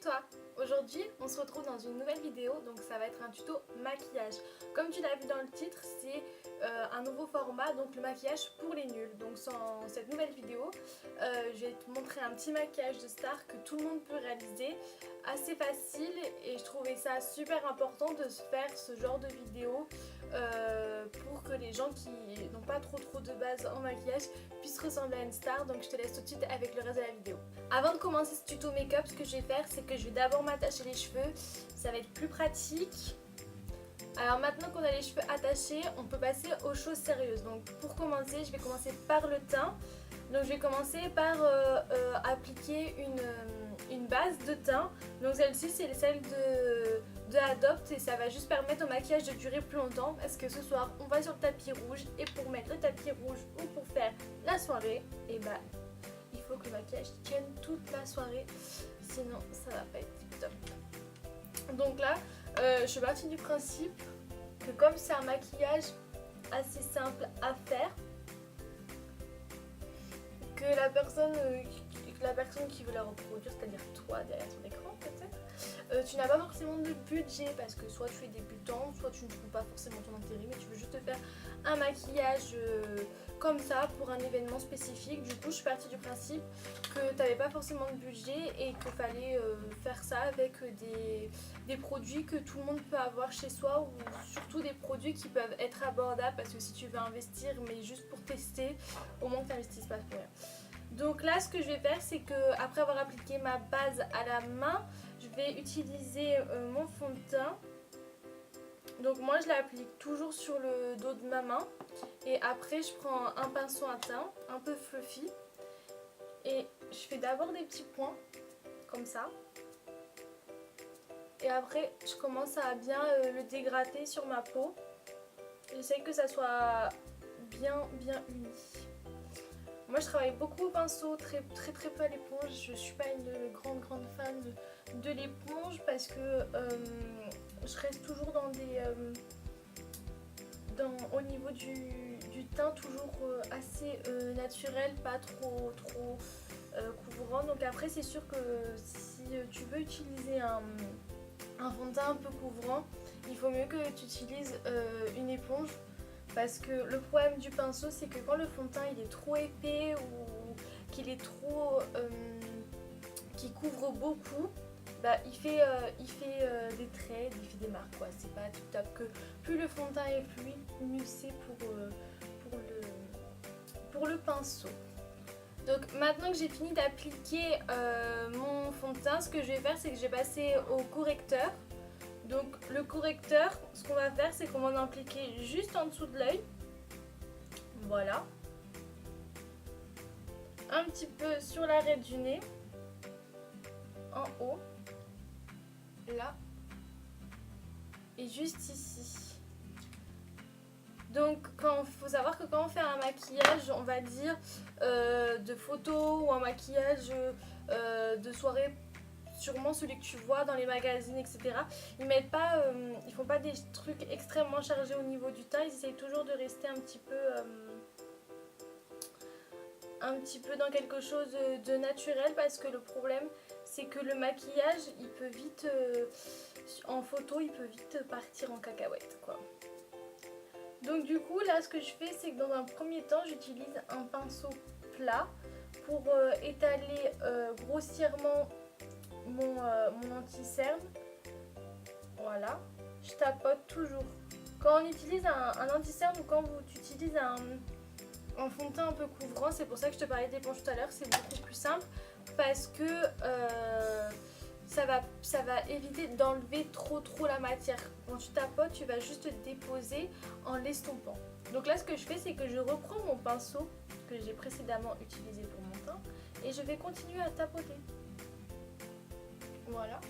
toi! Aujourd'hui, on se retrouve dans une nouvelle vidéo, donc ça va être un tuto maquillage. Comme tu l'as vu dans le titre, c'est un nouveau format, donc le maquillage pour les nuls. Donc dans cette nouvelle vidéo, je vais te montrer un petit maquillage de star que tout le monde peut réaliser, assez facile, et je trouvais ça super important de se faire ce genre de vidéo pour que les gens qui n'ont pas trop de base en maquillage puissent ressembler à une star. Donc je te laisse tout de suite avec le reste de la vidéo. Avant de commencer ce tuto make-up, ce que je vais faire, c'est que je vais d'abord m'attacher les cheveux, ça va être plus pratique. Alors maintenant qu'on a les cheveux attachés, on peut passer aux choses sérieuses. Donc pour commencer, je vais commencer par le teint. Donc je vais commencer par appliquer une base de teint. Donc celle-ci, c'est celle de Adopt, et ça va juste permettre au maquillage de durer plus longtemps, parce que ce soir on va sur le tapis rouge, et pour mettre le tapis rouge ou pour faire la soirée, et bah il faut que le maquillage tienne toute la soirée, sinon ça va pas être top. Donc là, je suis partie du principe que comme c'est un maquillage assez simple à faire, que la personne qui veut la reproduire, c'est-à-dire toi derrière ton écran peut-être, tu n'as pas forcément de budget, parce que soit tu es débutant, soit tu ne trouves pas forcément ton intérêt, mais tu veux juste faire un maquillage comme ça pour un événement spécifique. Du coup je suis partie du principe que tu n'avais pas forcément de budget et qu'il fallait faire ça avec des produits que tout le monde peut avoir chez soi, ou surtout des produits qui peuvent être abordables, parce que si tu veux investir mais juste pour tester, au moins que tu n'investisses pas pour rien. Donc là ce que je vais faire, c'est que après avoir appliqué ma base à la main, je vais utiliser mon fond de teint. Donc moi je l'applique toujours sur le dos de ma main, et après je prends un pinceau à teint un peu fluffy et je fais d'abord des petits points comme ça, et après je commence à bien le dégrader sur ma peau. J'essaie que ça soit bien uni. Moi je travaille beaucoup au pinceau, très peu à l'éponge. Je suis pas une grande fan de l'éponge, parce que je reste toujours dans au niveau du teint, toujours assez naturel, pas trop couvrant. Donc après c'est sûr que si tu veux utiliser un fond de teint un peu couvrant, il faut mieux que tu utilises une éponge, parce que le problème du pinceau, c'est que quand le fond de teint il est trop épais, ou qu'il est trop qui couvre beaucoup, bah, il fait des traits, il fait des marques, quoi. C'est pas tout top. Que plus le fond de teint est fluide, mieux c'est pour le pinceau. Donc maintenant que j'ai fini d'appliquer mon fond de teint, ce que je vais faire, c'est que je vais passer au correcteur. Donc le correcteur, ce qu'on va faire, c'est qu'on va en appliquer juste en dessous de l'œil. Voilà. Un petit peu sur l'arrêt du nez. En haut. Là. Et juste ici. Donc il faut savoir que quand on fait un maquillage, on va dire de photo, ou un maquillage de soirée, sûrement celui que tu vois dans les magazines, etc. Ils font pas des trucs extrêmement chargés au niveau du teint. Ils essayent toujours de rester un petit peu dans quelque chose de naturel, parce que le problème, c'est que le maquillage, il peut vite, en photo, il peut vite partir en cacahuète, quoi. Donc du coup, là, ce que je fais, c'est que dans un premier temps, j'utilise un pinceau plat pour étaler grossièrement mon anti-cerne. Voilà, je tapote toujours. Quand on utilise un anti-cerne, ou quand tu utilises un fond de teint un peu couvrant, c'est pour ça que je te parlais d'éponge tout à l'heure, c'est beaucoup plus simple, parce que ça va éviter d'enlever trop la matière. Quand tu tapotes, tu vas juste déposer en l'estompant. Donc là, ce que je fais, c'est que je reprends mon pinceau que j'ai précédemment utilisé pour mon teint, et je vais continuer à tapoter. Voilà,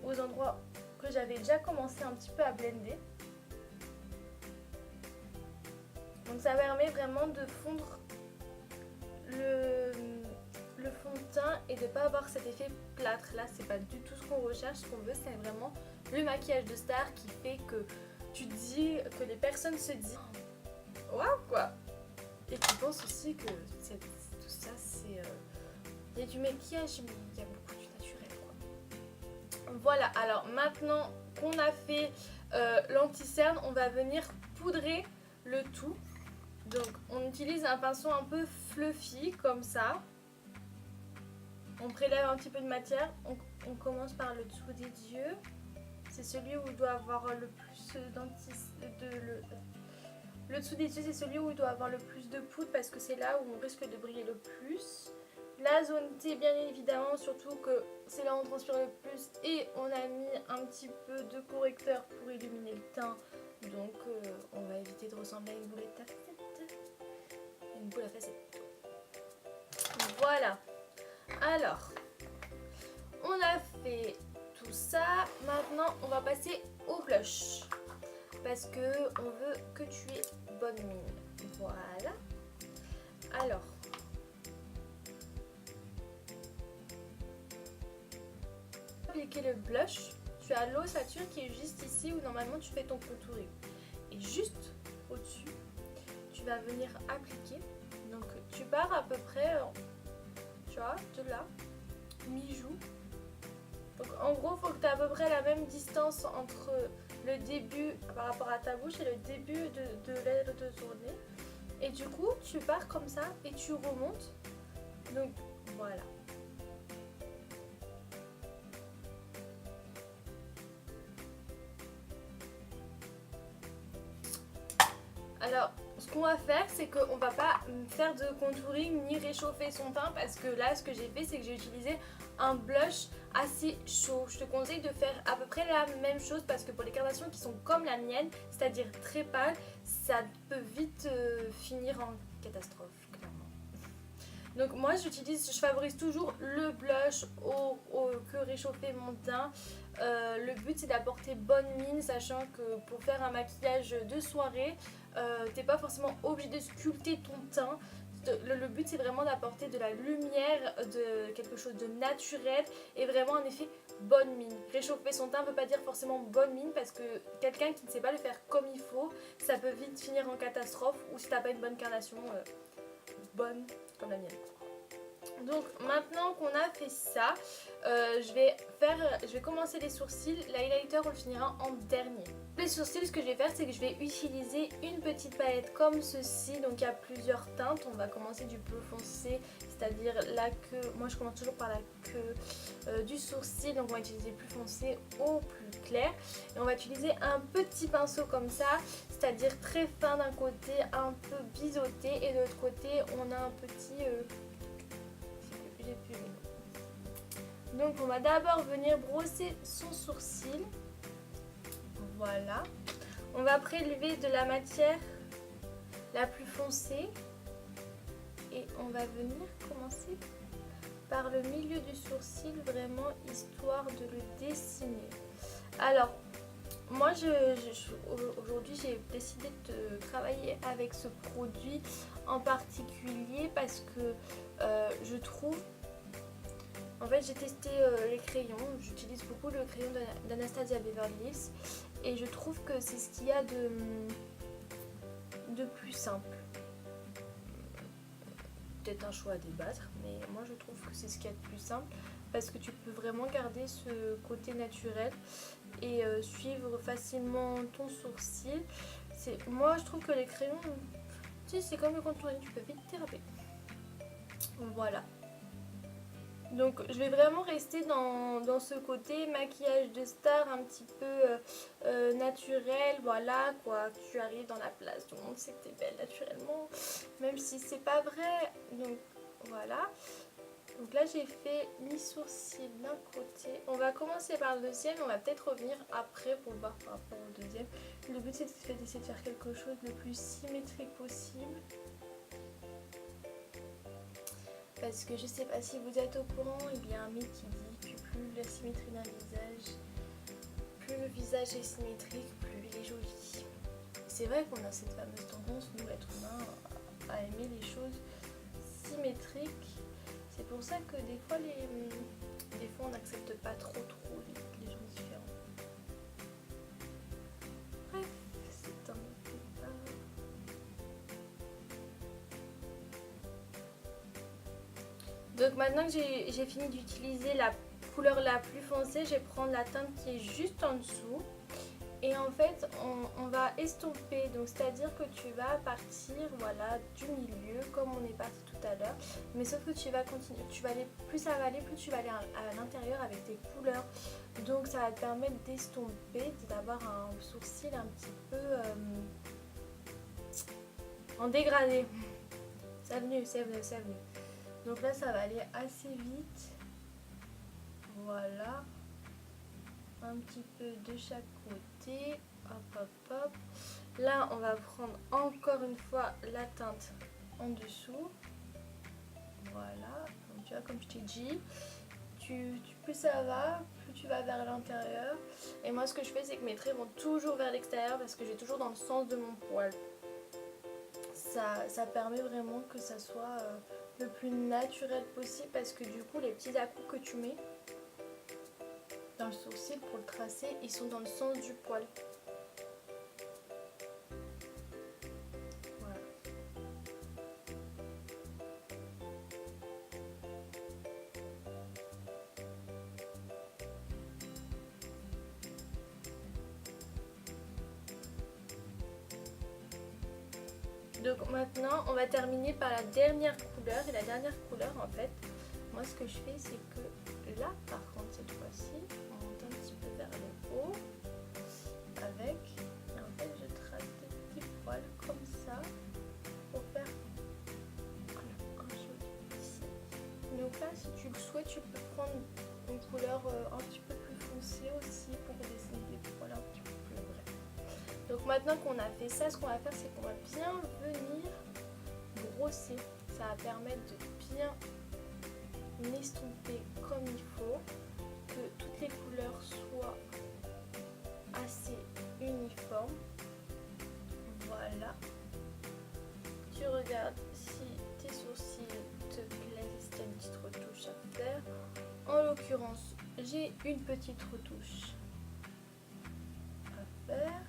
aux endroits que j'avais déjà commencé un petit peu à blender. Donc ça permet vraiment de fondre le fond de teint et de ne pas avoir cet effet plâtre. Là, c'est pas du tout ce qu'on recherche. Ce qu'on veut, c'est vraiment le maquillage de star qui fait que tu dis, que les personnes se disent waouh, quoi. Et qui pensent aussi que tout ça, c'est il y a du maquillage, mais il y a beaucoup du naturel, quoi. Voilà, alors maintenant qu'on a fait l'anti-cerne, on va venir poudrer le tout. Donc on utilise un pinceau un peu fluffy comme ça. On prélève un petit peu de matière, on commence par le dessous des yeux. C'est celui où il doit avoir le plus le dessous des yeux, c'est celui où il doit avoir le plus de poudre parce que c'est là où on risque de briller le plus. La zone T, bien évidemment, surtout que c'est là où on transpire le plus et on a mis un petit peu de correcteur pour illuminer le teint. Donc on va éviter de ressembler à une boulette à facette. Une boule à facette. Voilà. Alors, on a fait tout ça. Maintenant, on va passer au blush. Parce que on veut que tu aies bonne mine. Voilà. Alors, appliquer le blush. Tu as l'ossature qui est juste ici où normalement tu fais ton contouring. Et juste au-dessus, tu vas venir appliquer. Donc, tu pars à peu près, tu vois, de là, mi-joue. Donc, en gros, il faut que tu aies à peu près la même distance entre le début par rapport à ta bouche et le début de l'aile de ton nez. Et du coup, tu pars comme ça et tu remontes. Donc, voilà. Alors, ce qu'on va faire, c'est qu'on va pas faire de contouring ni réchauffer son teint parce que là, ce que j'ai fait, c'est que j'ai utilisé un blush assez chaud. Je te conseille de faire à peu près la même chose parce que pour les carnations qui sont comme la mienne, c'est-à-dire très pâles, ça peut vite finir en catastrophe, clairement. Donc moi, je favorise toujours le blush que réchauffer mon teint. Le but c'est d'apporter bonne mine, sachant que pour faire un maquillage de soirée, t'es pas forcément obligé de sculpter ton teint. Le but c'est vraiment d'apporter de la lumière, de quelque chose de naturel et vraiment un effet bonne mine. Réchauffer son teint ne veut pas dire forcément bonne mine parce que quelqu'un qui ne sait pas le faire comme il faut, ça peut vite finir en catastrophe ou si t'as pas une bonne carnation bonne comme la mienne. Donc maintenant qu'on a fait ça, je vais commencer les sourcils. L'highlighter on le finira en dernier. Les sourcils, ce que je vais faire, c'est que je vais utiliser une petite palette comme ceci. Donc il y a plusieurs teintes. On va commencer du peu foncé, c'est-à-dire la queue. Moi je commence toujours par la queue du sourcil. Donc on va utiliser plus foncé au plus clair. Et on va utiliser un petit pinceau comme ça, c'est-à-dire très fin d'un côté, un peu biseauté. Et de l'autre côté, on a un petit... Donc on va d'abord venir brosser son sourcil. Voilà. On va prélever de la matière la plus foncée. Et on va venir commencer par le milieu du sourcil, vraiment histoire de le dessiner. Alors, moi aujourd'hui j'ai décidé de travailler avec ce produit en particulier parce que je trouve, en fait j'ai testé les crayons, j'utilise beaucoup le crayon d'Anastasia Beverly Hills et je trouve que c'est ce qu'il y a de plus simple. Peut-être un choix à débattre, mais moi je trouve que c'est ce qu'il y a de plus simple parce que tu peux vraiment garder ce côté naturel et suivre facilement ton sourcil. Moi je trouve que les crayons, tu sais, c'est comme le contouring, tu peux vite déraper. Voilà. Donc je vais vraiment rester dans ce côté maquillage de star un petit peu naturel, voilà quoi, tu arrives dans la place, tout le monde sait que t'es belle naturellement, même si c'est pas vrai, donc voilà. Donc là j'ai fait mi-sourcil d'un côté, on va commencer par le deuxième, on va peut-être revenir après pour voir par rapport au deuxième. Le but c'est d'essayer de faire quelque chose le plus symétrique possible. Parce que je sais pas si vous êtes au courant, il y a un mythe qui dit que plus la symétrie d'un visage, plus le visage est symétrique, plus il est joli. C'est vrai qu'on a cette fameuse tendance, nous l'être humain, à aimer les choses symétriques. C'est pour ça que des fois on n'accepte pas trop les gens différents. Bref, c'est un débat. Donc maintenant que j'ai fini d'utiliser la couleur la plus foncée, je vais prendre la teinte qui est juste en dessous. Et en fait, on va estomper, donc c'est-à-dire que tu vas partir voilà, du milieu comme on est parti tout à l'heure. Mais sauf que tu vas continuer, tu vas aller, plus ça va aller, plus tu vas aller à l'intérieur avec tes couleurs. Donc ça va te permettre d'estomper, d'avoir un sourcil un petit peu en dégradé. C'est venu, c'est venu, c'est venu. Donc là ça va aller assez vite. Voilà. Un petit peu de chaque côté. Hop hop hop. Là on va prendre encore une fois la teinte en dessous. Voilà. Donc, tu vois comme je t'ai dit. Plus ça va, plus tu vas vers l'intérieur. Et moi ce que je fais c'est que mes traits vont toujours vers l'extérieur parce que j'ai toujours dans le sens de mon poil. Ça permet vraiment que ça soit le plus naturel possible parce que du coup les petits à-coups que tu mets dans le sourcil pour le tracer, ils sont dans le sens du poil. Voilà. Donc maintenant, on va terminer par la dernière couleur. Et la dernière couleur, en fait, moi ce que je fais, c'est que là, par contre, cette fois-ci, on monte un petit peu vers le haut avec, et en fait, je trace des petits poils comme ça pour faire un joli ici. Donc là, si tu le souhaites, tu peux prendre une couleur un petit peu plus foncée aussi pour dessiner des poils un petit peu plus vrais. Donc maintenant qu'on a fait ça, ce qu'on va faire, c'est qu'on va bien venir brosser. Ça va permettre de bien estomper comme il faut, que toutes les couleurs soient assez uniformes. Voilà. Tu regardes si tes sourcils te plaisent, si tu as une petite retouche à faire. En l'occurrence, j'ai une petite retouche à faire.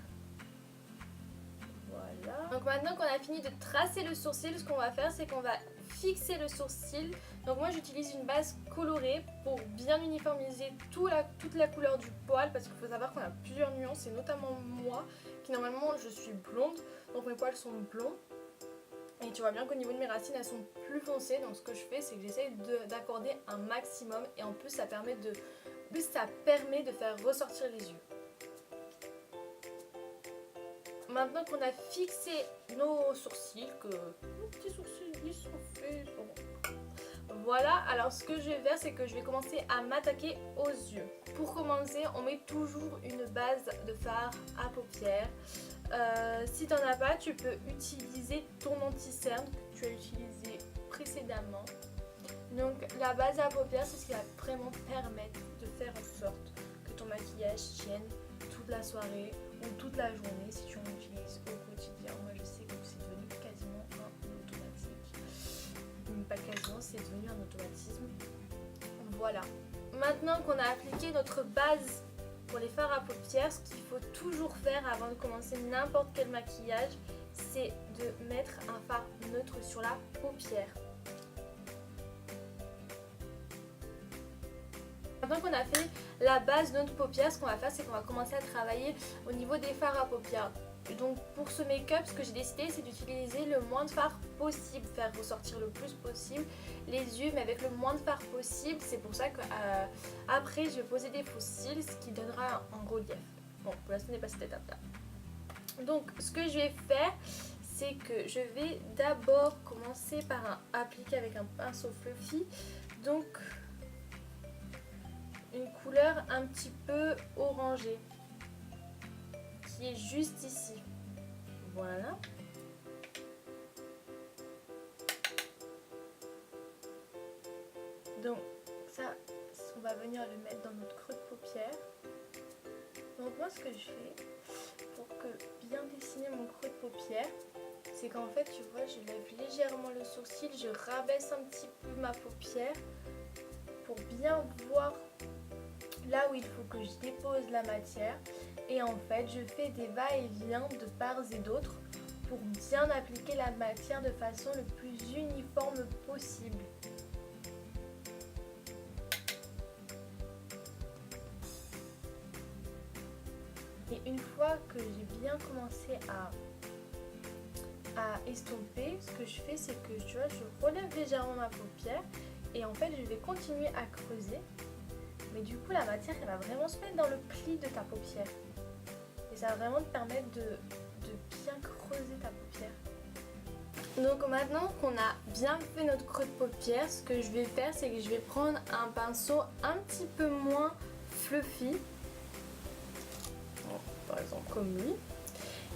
Voilà. Donc maintenant qu'on a fini de tracer le sourcil, ce qu'on va faire, c'est qu'on va fixer le sourcil. Donc moi j'utilise une base colorée pour bien uniformiser toute la couleur du poil, parce qu'il faut savoir qu'on a plusieurs nuances, et notamment moi qui normalement je suis blonde, donc mes poils sont blonds. Et tu vois bien qu'au niveau de mes racines elles sont plus foncées, donc ce que je fais c'est que j'essaie d'accorder un maximum, et en plus ça permet de faire ressortir les yeux. Maintenant qu'on a fixé nos sourcils, que nos petits sourcils ils sont faits, voilà, alors ce que je vais faire, c'est que je vais commencer à m'attaquer aux yeux. Pour commencer, on met toujours une base de fard à paupières. Si t'en as pas, tu peux utiliser ton anti-cerne que tu as utilisé précédemment. Donc la base à paupières, c'est ce qui va vraiment permettre de faire en sorte que ton maquillage tienne toute la soirée ou toute la journée si tu en utilises au quotidien. Moi je sais que c'est devenu quasiment un automatique. Pas quasiment, c'est devenu un automatisme. Voilà. Maintenant qu'on a appliqué notre base pour les fards à paupières, ce qu'il faut toujours faire avant de commencer n'importe quel maquillage, c'est de mettre un fard neutre sur la paupière. Maintenant qu'on a fait la base de notre paupière, ce qu'on va faire, c'est qu'on va commencer à travailler au niveau des fards à paupières. Donc pour ce make-up, ce que j'ai décidé, c'est d'utiliser le moins de fard possible, faire ressortir le plus possible les yeux, mais avec le moins de fard possible. C'est pour ça que après je vais poser des faux cils, ce qui donnera un relief. Bon, pour l'instant, on n'est pas cette étape-là. Donc ce que je vais faire, c'est que je vais d'abord commencer par appliquer avec un pinceau fluffy. Donc une couleur un petit peu orangée qui est juste ici. Voilà. Donc ça, on va venir le mettre dans notre creux de paupière. Donc moi ce que je fais pour que bien dessiner mon creux de paupière, c'est qu'en fait tu vois, je lève légèrement le sourcil, je rabaisse un petit peu ma paupière pour bien voir là où il faut que je dépose la matière, et en fait je fais des va-et-vient de part et d'autre pour bien appliquer la matière de façon le plus uniforme possible. Et une fois que j'ai bien commencé à estomper, ce que je fais c'est que tu vois, je relève légèrement ma paupière et en fait je vais continuer à creuser. Mais du coup la matière elle va vraiment se mettre dans le pli de ta paupière. Et ça va vraiment te permettre de bien creuser ta paupière. Donc maintenant qu'on a bien fait notre creux de paupière, ce que je vais faire c'est que je vais prendre un pinceau un petit peu moins fluffy. Par exemple comme lui.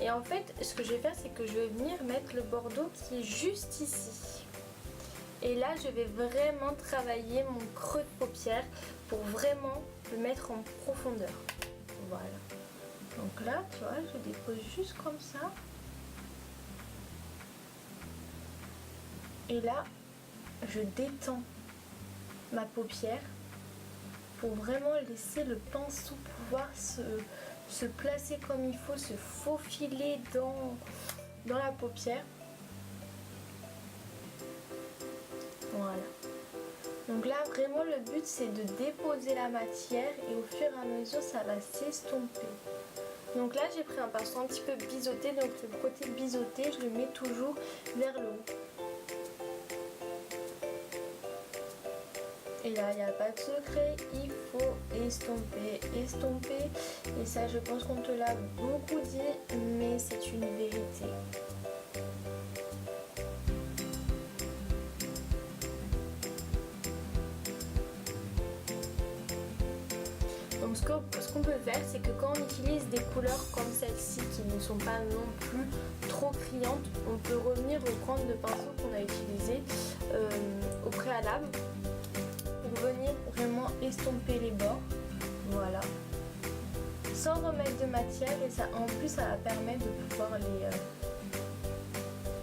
Et en fait ce que je vais faire c'est que je vais venir mettre le bordeaux qui est juste ici. Et là je vais vraiment travailler mon creux de paupière pour vraiment le mettre en profondeur. Voilà. Donc là tu vois je dépose juste comme ça. Et là je détends ma paupière pour vraiment laisser le pinceau pouvoir se placer comme il faut, se faufiler dans la paupière. Voilà. Donc là vraiment le but c'est de déposer la matière et au fur et à mesure ça va s'estomper. Donc là j'ai pris un pinceau un petit peu biseauté, donc le côté biseauté je le mets toujours vers le haut. Et là, il n'y a pas de secret, il faut estomper, estomper. Et ça, je pense qu'on te l'a beaucoup dit, mais c'est une vérité. Donc ce qu'on peut faire, c'est que quand on utilise des couleurs comme celle-ci, qui ne sont pas non plus trop criantes, on peut revenir reprendre le pinceau qu'on a utilisé au préalable. Pour venir vraiment estomper les bords, voilà, sans remettre de matière et ça en plus ça va permettre de pouvoir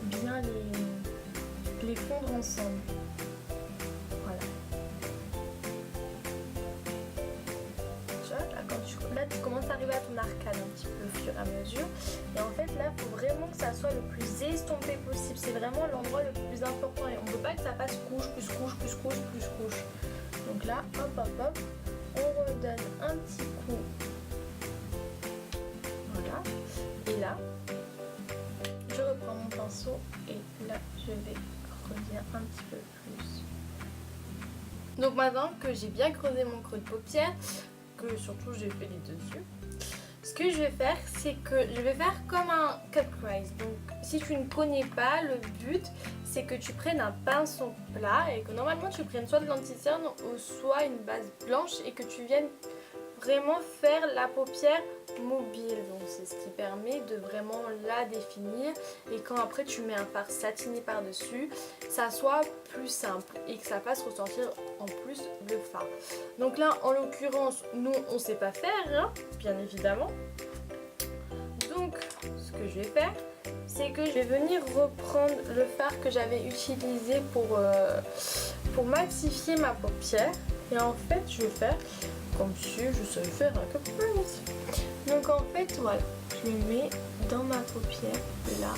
bien les fondre ensemble. Voilà. Tu vois, là tu commences à arriver à ton arcade un petit peu au fur et à mesure et en fait là il faut vraiment que ça soit le plus estompé possible, c'est vraiment l'endroit le plus important et on ne veut pas que ça passe couche plus couche plus couche plus couche. Donc là, hop hop hop, on redonne un petit coup. Voilà. Et là, je reprends mon pinceau et là, je vais creuser un petit peu plus. Donc maintenant que j'ai bien creusé mon creux de paupière, que surtout j'ai fait les dessus, ce que je vais faire, c'est que je vais faire comme un cut crease. Donc si tu ne connais pas, le but c'est que tu prennes un pinceau plat et que normalement tu prennes soit de l'anti-cerne ou soit une base blanche et que tu viennes vraiment faire la paupière mobile. Donc c'est ce qui permet de vraiment la définir et quand après tu mets un fard satiné par dessus, ça soit plus simple et que ça fasse ressortir en plus le fard. Donc là en l'occurrence nous on sait pas faire hein, bien évidemment. Donc ce que je vais faire, c'est que je vais venir reprendre le fard que j'avais utilisé pour maxifier ma paupière. Et en fait, je vais faire comme si je savais faire un cut crease. Donc en fait, voilà, je le mets dans ma paupière, là.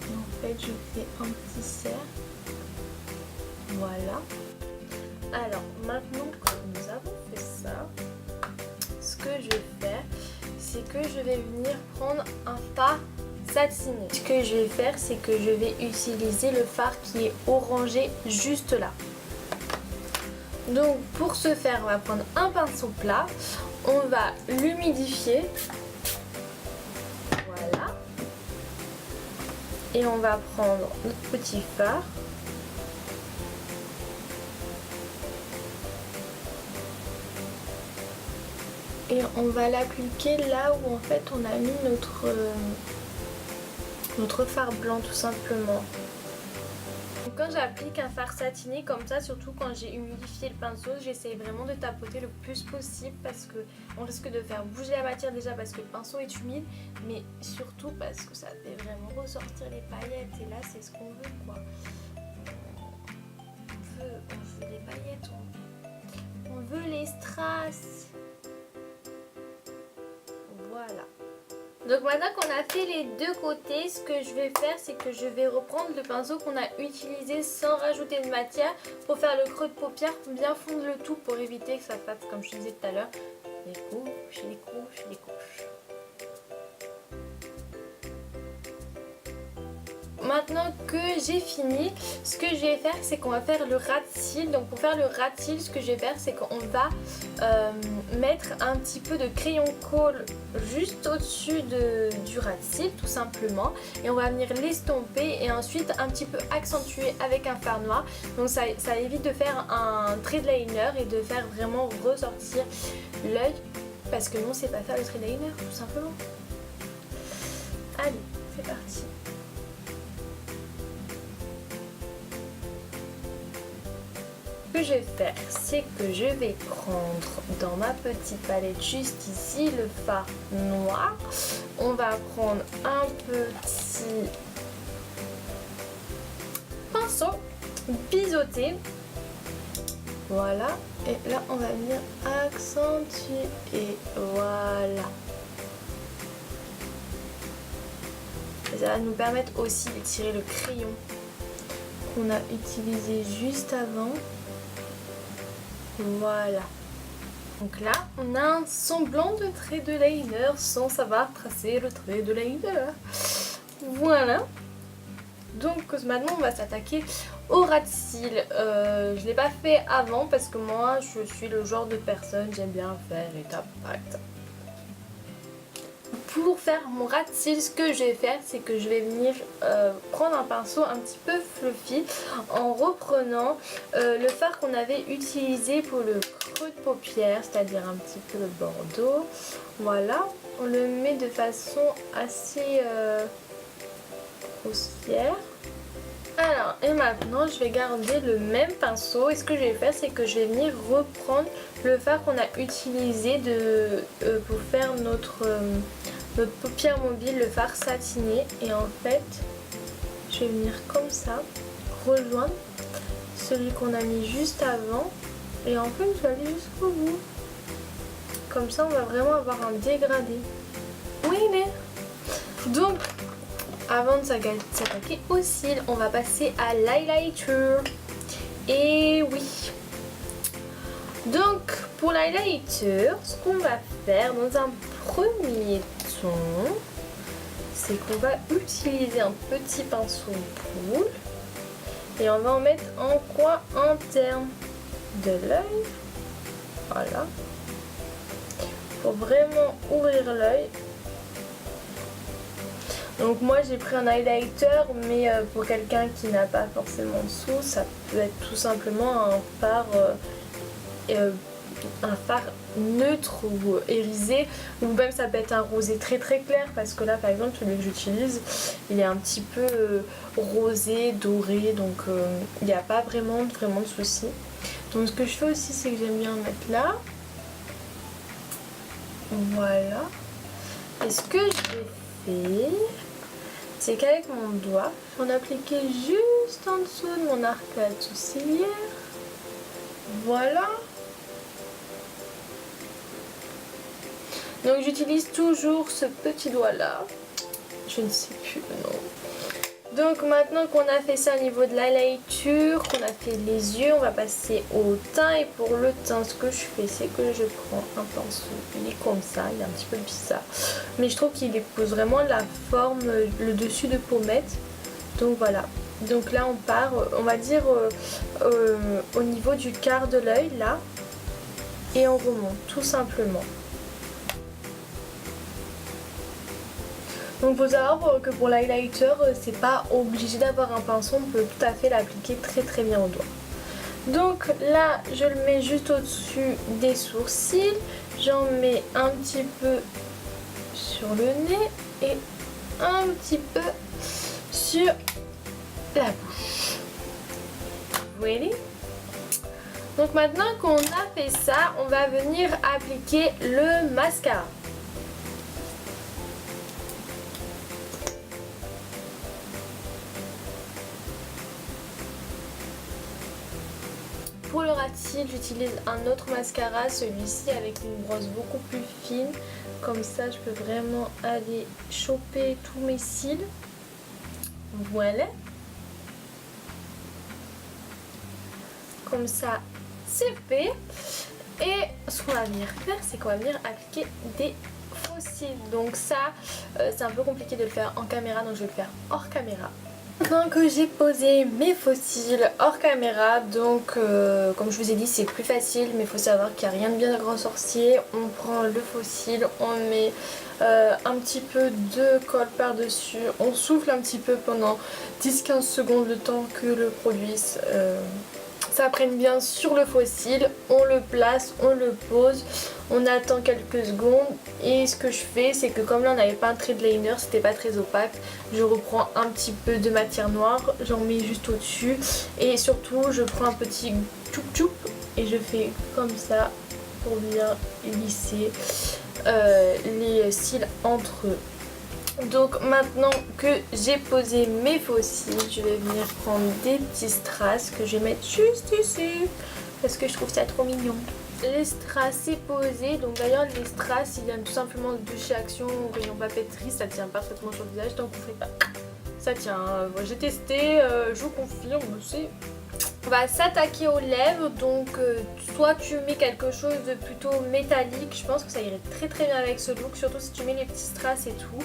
Et en fait, je fais un petit cercle. Voilà. Alors, maintenant que nous avons fait ça, ce que je vais faire, c'est que je vais venir prendre un fard satiné. Ce que je vais faire, c'est que je vais utiliser le fard qui est orangé juste là. Donc pour ce faire, on va prendre un pinceau plat, on va l'humidifier, voilà, et on va prendre notre petit fard. Et on va l'appliquer là où en fait on a mis notre fard blanc tout simplement. Donc quand j'applique un fard satiné comme ça, surtout quand j'ai humidifié le pinceau, j'essaye vraiment de tapoter le plus possible parce qu'on risque de faire bouger la matière déjà parce que le pinceau est humide, mais surtout parce que ça fait vraiment ressortir les paillettes et là c'est ce qu'on veut quoi. On veut des paillettes, on veut les strass. Voilà. Donc maintenant qu'on a fait les deux côtés, ce que je vais faire, c'est que je vais reprendre le pinceau qu'on a utilisé sans rajouter de matière pour faire le creux de paupière, pour bien fondre le tout pour éviter que ça fasse, comme je disais tout à l'heure, les couches, les couches, les couches. maintenant que j'ai fini, ce que je vais faire, c'est qu'on va faire le ras de cils. Donc pour faire le ras de cils, ce que je vais faire, c'est qu'on va mettre un petit peu de crayon colle juste au-dessus du ras de cils, tout simplement. Et on va venir l'estomper et ensuite un petit peu accentuer avec un fard noir. Donc ça évite de faire un trait de liner et de faire vraiment ressortir l'œil. Parce que nous, on sait pas faire le trait de liner, tout simplement. Allez, c'est parti. Ce que je vais faire, c'est que je vais prendre dans ma petite palette juste ici le fard noir. On va prendre un petit pinceau biseauté. Voilà. Et là, on va venir accentuer. Et voilà. Ça va nous permettre aussi de tirer le crayon qu'on a utilisé juste avant. Voilà. Donc là, on a un semblant de trait de liner sans savoir tracer le trait de liner. Voilà. Donc maintenant, on va s'attaquer au ras de cils. Je ne l'ai pas fait avant parce que moi, je suis le genre de personne, j'aime bien faire étape par étape. Pour faire mon ras de cils, ce que je vais faire, c'est que je vais venir prendre un pinceau un petit peu fluffy en reprenant le fard qu'on avait utilisé pour le creux de paupière, c'est-à-dire un petit peu le bordeaux. Voilà, on le met de façon assez grossière. Alors, et maintenant, je vais garder le même pinceau et ce que je vais faire, c'est que je vais venir reprendre le fard qu'on a utilisé pour faire notre paupière mobile, le fard satiné. Et en fait, je vais venir comme ça, rejoindre celui qu'on a mis juste avant. Et en fait, je vais aller jusqu'au bout. Comme ça, on va vraiment avoir un dégradé. Oui, mais... Donc... Avant de s'attaquer aux cils, on va passer à l'highlighter. Et oui. Donc, pour l'highlighter, ce qu'on va faire dans un premier temps, c'est qu'on va utiliser un petit pinceau boule. Et on va en mettre en coin interne de l'œil. Voilà. Pour vraiment ouvrir l'œil. Donc moi j'ai pris un highlighter, mais pour quelqu'un qui n'a pas forcément de sous, ça peut être tout simplement un fard neutre ou irisé, ou même ça peut être un rosé très très clair, parce que là par exemple celui que j'utilise, il est un petit peu rosé, doré, donc il n'y a pas vraiment de souci. Donc ce que je fais aussi, c'est que j'aime bien mettre là. Voilà. Et ce que je vais faire, c'est qu'avec mon doigt, je vais en appliquer juste en dessous de mon arcade sourcilière. Voilà. Donc j'utilise toujours ce petit doigt là. Je ne sais plus le nom. Donc maintenant qu'on a fait ça au niveau de l'highlighter, qu'on a fait les yeux, on va passer au teint. Et pour le teint, ce que je fais, c'est que je prends un pinceau. Il est comme ça, il est un petit peu bizarre. Mais je trouve qu'il épouse vraiment la forme, le dessus de pommette. Donc voilà. Donc là on part, on va dire au niveau du quart de l'œil là. Et on remonte tout simplement. Donc il faut savoir que pour l'highlighter, c'est pas obligé d'avoir un pinceau, on peut tout à fait l'appliquer très très bien au doigt. Donc là je le mets juste au-dessus des sourcils, j'en mets un petit peu sur le nez et un petit peu sur la bouche. Voilà. Donc maintenant qu'on a fait ça, on va venir appliquer le mascara. Pour le ras de cils, j'utilise un autre mascara, celui-ci avec une brosse beaucoup plus fine. Comme ça, je peux vraiment aller choper tous mes cils. Voilà. Comme ça, c'est fait. Et ce qu'on va venir faire, c'est qu'on va venir appliquer des faux cils. Donc ça, c'est un peu compliqué de le faire en caméra, donc je vais le faire hors caméra. Maintenant que j'ai posé mes faux cils hors caméra, donc comme je vous ai dit c'est plus facile, mais il faut savoir qu'il n'y a rien de bien grand sorcier. On prend le faux cil, on met un petit peu de colle par dessus, on souffle un petit peu pendant 10-15 secondes le temps que le produit ça prenne bien sur le faux cil, on le place, on le pose, on attend quelques secondes et ce que je fais c'est que comme là on n'avait pas un thread liner, c'était pas très opaque, je reprends un petit peu de matière noire, j'en mets juste au dessus et surtout je prends un petit tchoup tchoup et je fais comme ça pour bien lisser les cils entre eux. Donc maintenant que j'ai posé mes faux cils, je vais venir prendre des petits strass que je vais mettre juste ici parce que je trouve ça trop mignon. Les strass c'est posé, donc d'ailleurs les strass ils viennent tout simplement de chez Action au rayon papeterie, ça tient parfaitement sur le visage donc vous faites pas. Ça tient, j'ai testé, je vous confirme, c'est... On va s'attaquer aux lèvres, donc soit tu mets quelque chose de plutôt métallique, je pense que ça irait très très bien avec ce look, surtout si tu mets les petits strass et tout.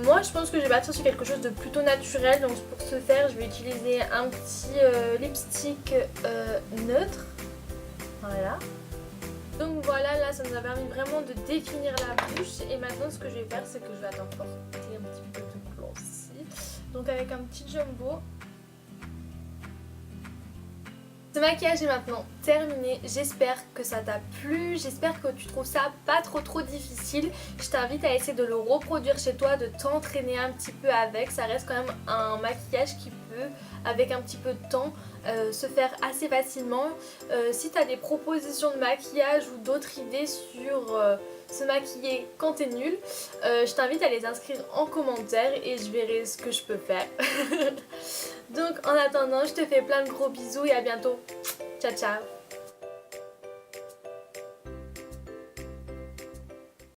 Moi je pense que je vais partir sur quelque chose de plutôt naturel, donc pour ce faire je vais utiliser un petit lipstick neutre, voilà. Donc voilà, là ça nous a permis vraiment de définir la bouche et maintenant ce que je vais faire c'est que je vais apporter un petit peu de blanc ici, donc avec un petit jumbo. Ce maquillage est maintenant terminé, j'espère que ça t'a plu, j'espère que tu trouves ça pas trop difficile. Je t'invite à essayer de le reproduire chez toi, de t'entraîner un petit peu avec, ça reste quand même un maquillage qui peut, avec un petit peu de temps, se faire assez facilement. Si tu as des propositions de maquillage ou d'autres idées sur se maquiller quand t'es nul, je t'invite à les inscrire en commentaire et je verrai ce que je peux faire. Donc en attendant, je te fais plein de gros bisous et à bientôt. Ciao ciao.